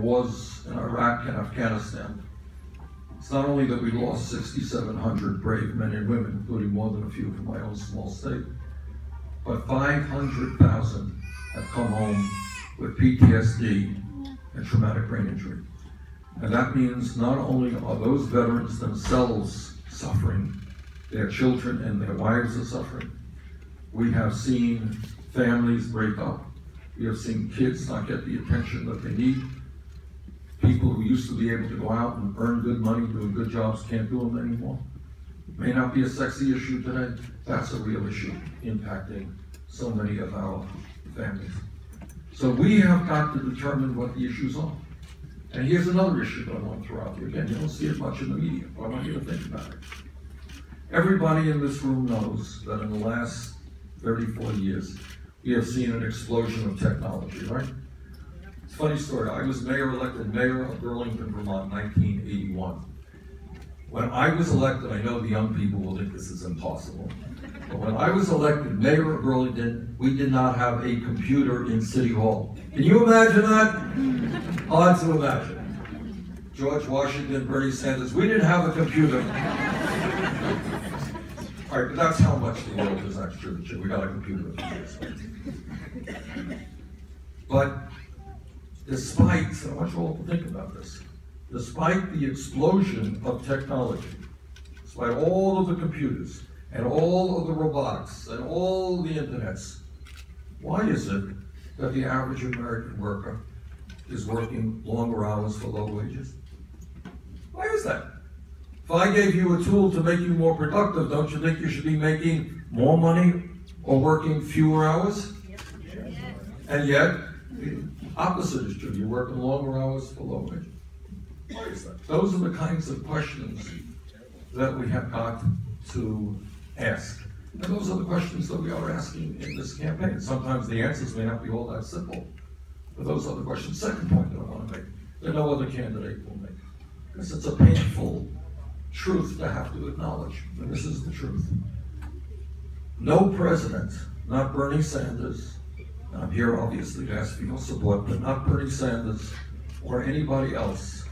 wars in Iraq and Afghanistan, it's not only that we lost 6,700 brave men and women, including more than a few from my own small state, but 500,000 have come home with PTSD and traumatic brain injury. And that means not only are those veterans themselves suffering, their children and their wives are suffering. We have seen families break up. We have seen kids not get the attention that they need. People who used to be able to go out and earn good money doing good jobs can't do them anymore. It may not be a sexy issue today. That's a real issue impacting so many of our families. So we have got to determine what the issues are. And here's another issue that I want to throw out there. Again, you don't see it much in the media, but I want you to think about it. Everybody in this room knows that in the last 34 years, we have seen an explosion of technology, right? It's a funny story. I was elected mayor of Burlington, Vermont, 1981. When I was elected, I know the young people will think this is impossible, but when I was elected mayor of Burlington, we did not have a computer in City Hall. Can you imagine that? Hard to imagine. George Washington, Bernie Sanders, we didn't have a computer. All right, but that's how much the world is actually. We got a computer. But despite, I want you all to think about this, despite the explosion of technology, despite all of the computers and all of the robotics and all the internets, why is it that the average American worker is working longer hours for low wages? Why is that? If I gave you a tool to make you more productive, don't you think you should be making more money or working fewer hours? And yet, the opposite is true. You're working longer hours for low wages. Why is that? Those are the kinds of questions that we have got to ask. And those are the questions that we are asking in this campaign. Sometimes the answers may not be all that simple, but those are the questions. Second point that I want to make, that no other candidate will make, because it's a painful truth to have to acknowledge, and this is the truth. No president, not Bernie Sanders, I'm here obviously to ask for your support, but not Bernie Sanders or anybody else,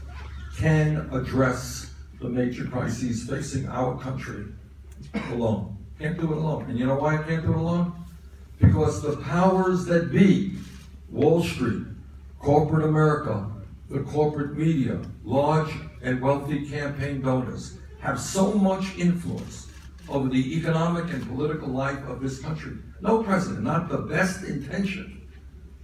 can address the major crises facing our country alone. Can't do it alone. And you know why I can't do it alone? Because the powers that be, Wall Street, corporate America, the corporate media, large and wealthy campaign donors, have so much influence over the economic and political life of this country. No president, not the best intention,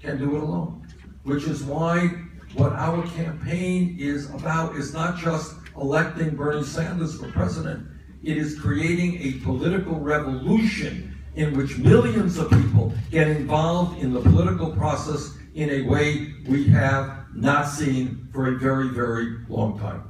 can do it alone. Which is why what our campaign is about is not just electing Bernie Sanders for president, it is creating a political revolution in which millions of people get involved in the political process in a way we have not seen for a very, very long time.